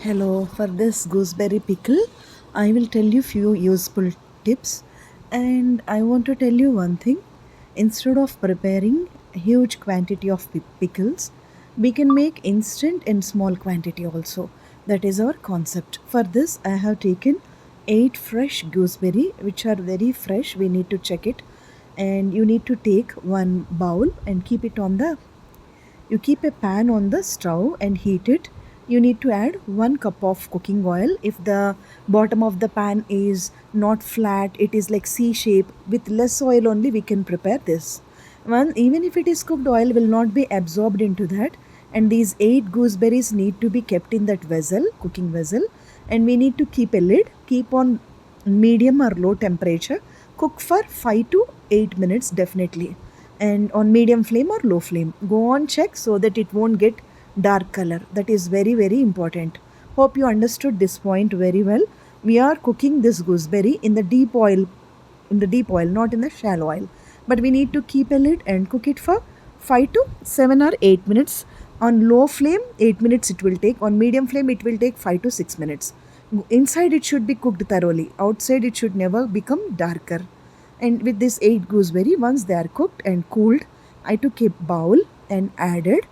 Hello, for this gooseberry pickle, I will tell you few useful tips, and I want to tell you one thing. Instead of preparing a huge quantity of pickles, we can make instant and small quantity also. That is our concept. For this, I have taken 8 fresh gooseberry which are very fresh. We need to check it, and you need to take one bowl and keep it on the you keep a pan on the stove and heat it. You need to add 1 cup of cooking oil. If the bottom of the pan is not flat, it is like C shape, with less oil only we can prepare this. Even if it is cooked, oil will not be absorbed into that. And these 8 gooseberries need to be kept in that vessel, cooking vessel. And we need to keep a lid, keep on medium or low temperature, cook for 5 to 8 minutes definitely, and on medium flame or low flame. Go on, check so that it won't get dark color. That is very very important. Hope you understood this point very well. We are cooking this gooseberry in the deep oil, not in the shallow oil, but we need to keep a lid and cook it for 5 to 7 or 8 minutes. On low flame 8 minutes it will take, on medium flame it will take 5 to 6 minutes. Inside it should be cooked thoroughly, outside it should never become darker. And with this 8 gooseberry, once they are cooked and cooled, I took a bowl and added.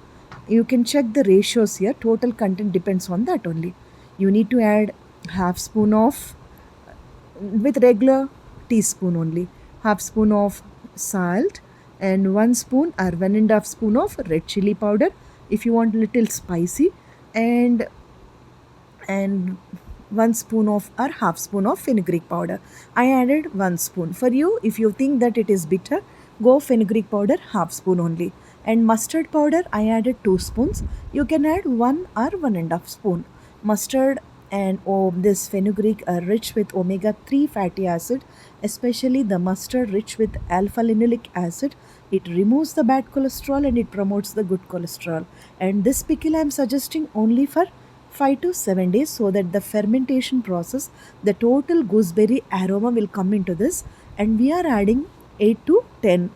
You can check the ratios here. Total content depends on that only. You need to add half spoon of, with regular teaspoon only, half spoon of salt, and 1 spoon or 1.5 spoon of red chili powder if you want little spicy, and and 1 spoon of or half spoon of fenugreek powder. I added 1 spoon. For you, if you think that it is bitter, go fenugreek powder half spoon only. And mustard powder, I added 2 spoons. You can add 1 or 1.5 spoon. Mustard and this fenugreek are rich with omega-3 fatty acid, especially the mustard rich with alpha-linoleic acid. It removes the bad cholesterol and it promotes the good cholesterol. And this pickle I am suggesting only for 5 to 7 days, so that the fermentation process, the total gooseberry aroma will come into this. And we are adding 8 to 10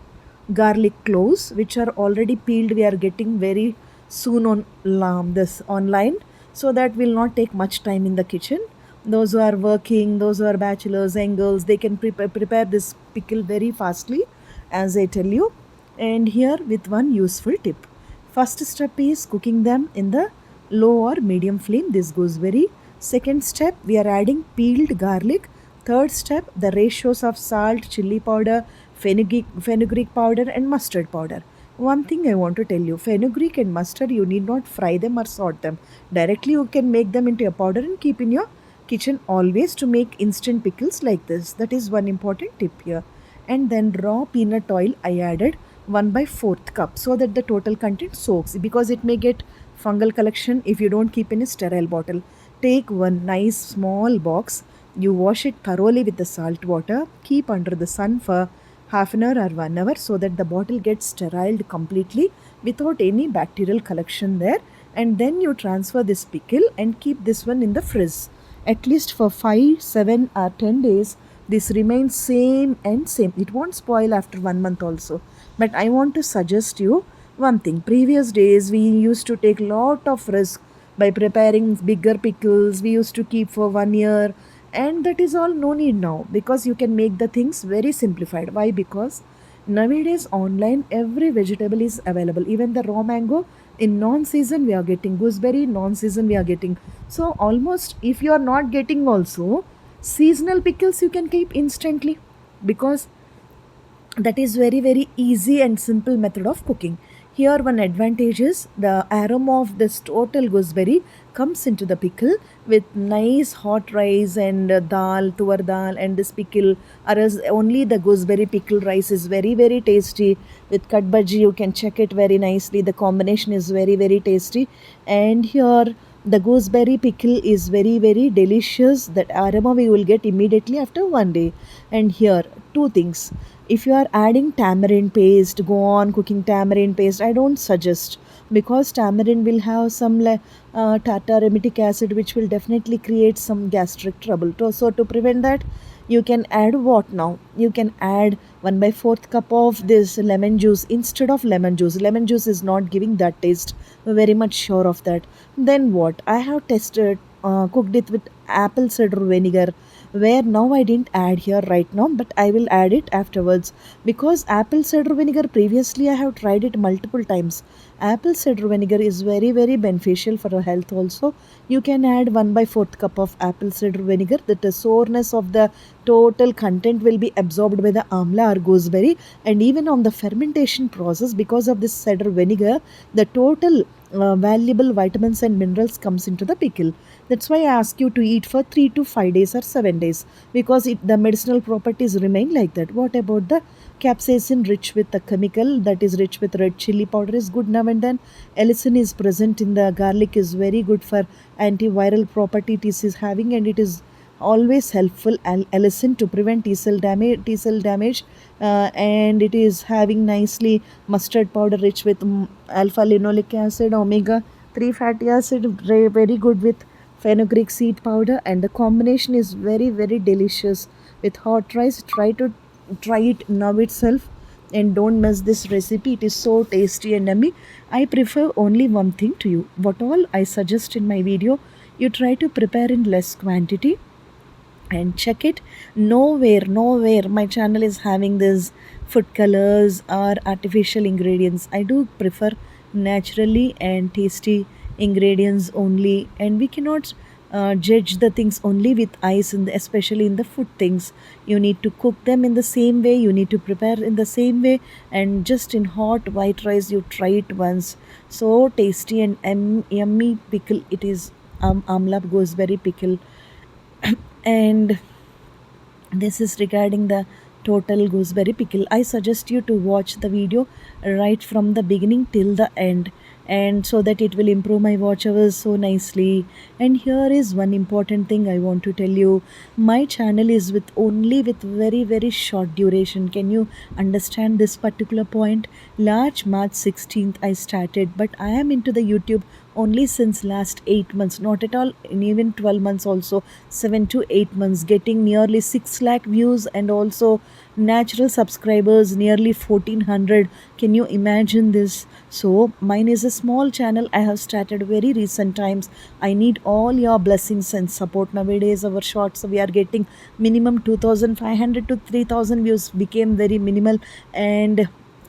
garlic cloves which are already peeled. We are getting very soon on this online, so that will not take much time in the kitchen. Those who are working, those who are bachelors and girls, they can prepare this pickle very fastly, as I tell you. And here with one useful tip. First step is cooking them in the low or medium flame, this gooseberry. Second step, we are adding peeled garlic. Third step, the ratios of salt, chili powder, fenugreek powder and mustard powder. One thing I want to tell you, fenugreek and mustard, you need not fry them or salt them. Directly you can make them into a powder and keep in your kitchen always to make instant pickles like this. That is one important tip here. And then raw peanut oil I added 1/4 cup, so that the total content soaks, because it may get fungal collection if you don't keep in a sterile bottle. Take one nice small box, you wash it thoroughly with the salt water, keep under the sun for half an hour or 1 hour, so that the bottle gets steriled completely without any bacterial collection there. And then you transfer this pickle and keep this one in the fridge at least for 5, 7 or 10 days. This remains same and same. It won't spoil after 1 month also. But I want to suggest you one thing. Previous days we used to take lot of risk by preparing bigger pickles. We used to keep for 1 year, and that is all no need now, because you can make the things very simplified. Why? Because nowadays online every vegetable is available. Even the raw mango in non-season we are getting, gooseberry non-season we are getting. So almost if you are not getting also seasonal pickles, you can keep instantly, because that is very very easy and simple method of cooking. Here one advantage is the aroma of this total gooseberry comes into the pickle with nice hot rice and dal, tuvar dal, and this pickle, or else only the gooseberry pickle rice is very very tasty. With cut bhaji you can check it very nicely. The combination is very very tasty. And here the gooseberry pickle is very very delicious. That aroma we will get immediately after 1 day. And here two things. If you are adding tamarind paste, go on cooking tamarind paste. I don't suggest, because tamarind will have some tartar emetic acid which will definitely create some gastric trouble. So to prevent that, you can add what now? You can add 1/4 cup of this lemon juice instead of lemon juice. Lemon juice is not giving that taste. Very much sure of that. Then what? I have tested cooked it with apple cider vinegar, where now I didn't add here right now, but I will add it afterwards, because apple cider vinegar previously I have tried it multiple times. Apple cider vinegar is very very beneficial for our health also. You can add 1 by 4th cup of apple cider vinegar. That the soreness of the total content will be absorbed by the amla or gooseberry, and even on the fermentation process, because of this cider vinegar, the total valuable vitamins and minerals comes into the pickle. That's why I ask you to eat for 3 to 5 days or 7 days, because the medicinal properties remain like that. What about the capsaicin rich with the chemical that is rich with red chili powder is good now and then. Allicin is present in the garlic, is very good for antiviral property it is having, and it is always helpful allicin to prevent T cell damage, and it is having nicely mustard powder rich with alpha linoleic acid, omega 3 fatty acid, very good with fenugreek seed powder, and the combination is very very delicious with hot rice. Try it now itself, and don't miss this recipe. It is so tasty and yummy. I prefer only one thing to you. What all I suggest in my video, you try to prepare in less quantity and check it. Nowhere my channel is having this food colors or artificial ingredients. I do prefer naturally and tasty ingredients only, and we cannot judge the things only with eyes, especially in the food things. You need to cook them in the same way, you need to prepare in the same way, and just in hot white rice you try it once. So tasty and yummy pickle it is. Amla gooseberry pickle. And this is regarding the total gooseberry pickle. I suggest you to watch the video right from the beginning till the end, and so that it will improve my watch hours so nicely. And here is one important thing I want to tell you. My channel is with only with very very short duration. Can you understand this particular point? March 16th I started, but I am into the YouTube only since last 8 months, not at all in even 12 months also, 7 to 8 months, getting nearly 6 lakh views, and also natural subscribers nearly 1400. Can you imagine this? So mine is a small channel, I have started very recent times. I need all your blessings and support. Nowadays our shorts we are getting minimum 2500 to 3000 views, became very minimal, and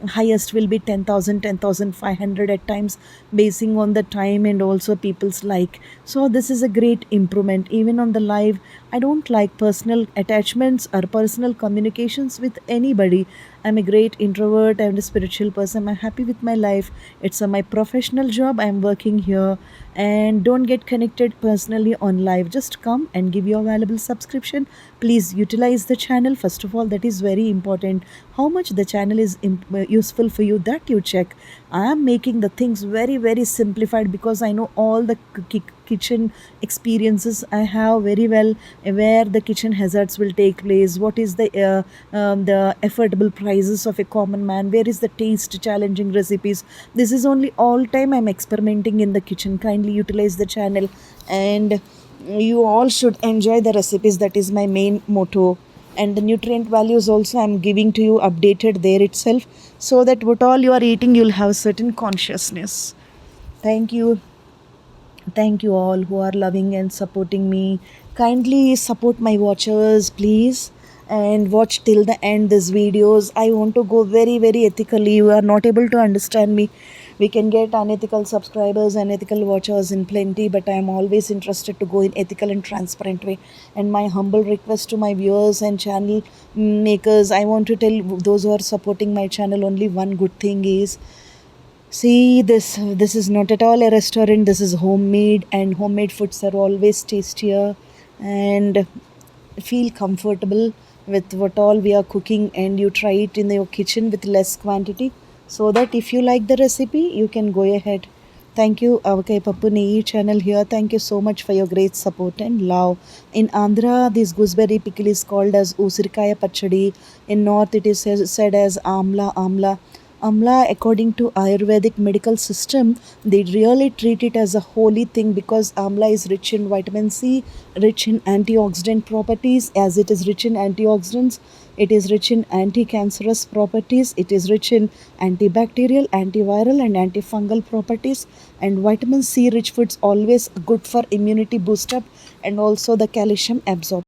highest will be 10,000, 10,500 at times, basing on the time and also people's like. So this is a great improvement. Even on the live, I don't like personal attachments or personal communications with anybody. I'm a great introvert, I'm a spiritual person, I'm happy with my life. It's my professional job, I'm working here. And don't get connected personally on live, just come and give your valuable subscription. Please utilize the channel first of all, that is very important. How much the channel is useful for you, that you check. I am making the things very very simplified, because I know all the kitchen experiences I have very well, where the kitchen hazards will take place, what is the affordable prices of a common man, where is the taste challenging recipes. This is only all time I'm experimenting in the kitchen. Kindly utilize the channel, and you all should enjoy the recipes. That is my main motto. And the nutrient values also I'm giving to you updated there itself, so that what all you are eating you'll have certain consciousness. Thank you. Thank you all who are loving and supporting me. Kindly support my watchers, please, and watch till the end these videos. I want to go very, very ethically. You are not able to understand me. We can get unethical subscribers, unethical watchers in plenty, but I am always interested to go in ethical and transparent way. And my humble request to my viewers and channel makers, I want to tell those who are supporting my channel only one good thing is, see, this is not at all a restaurant. This is homemade, and homemade foods are always tastier, and feel comfortable with what all we are cooking, and you try it in your kitchen with less quantity, so that if you like the recipe you can go ahead. Thank you, Avakai Pappu Neyi channel here. Thank you so much for your great support and love. In Andhra, this gooseberry pickle is called as Usirikaya Pachadi. In North, it is said as Amla. Amla, according to Ayurvedic medical system, they really treat it as a holy thing because amla is rich in vitamin C, rich in antioxidant properties. As it is rich in antioxidants, it is rich in anti-cancerous properties. It is rich in antibacterial, antiviral, and antifungal properties. And vitamin C rich foods always good for immunity boost up and also the calcium absorption.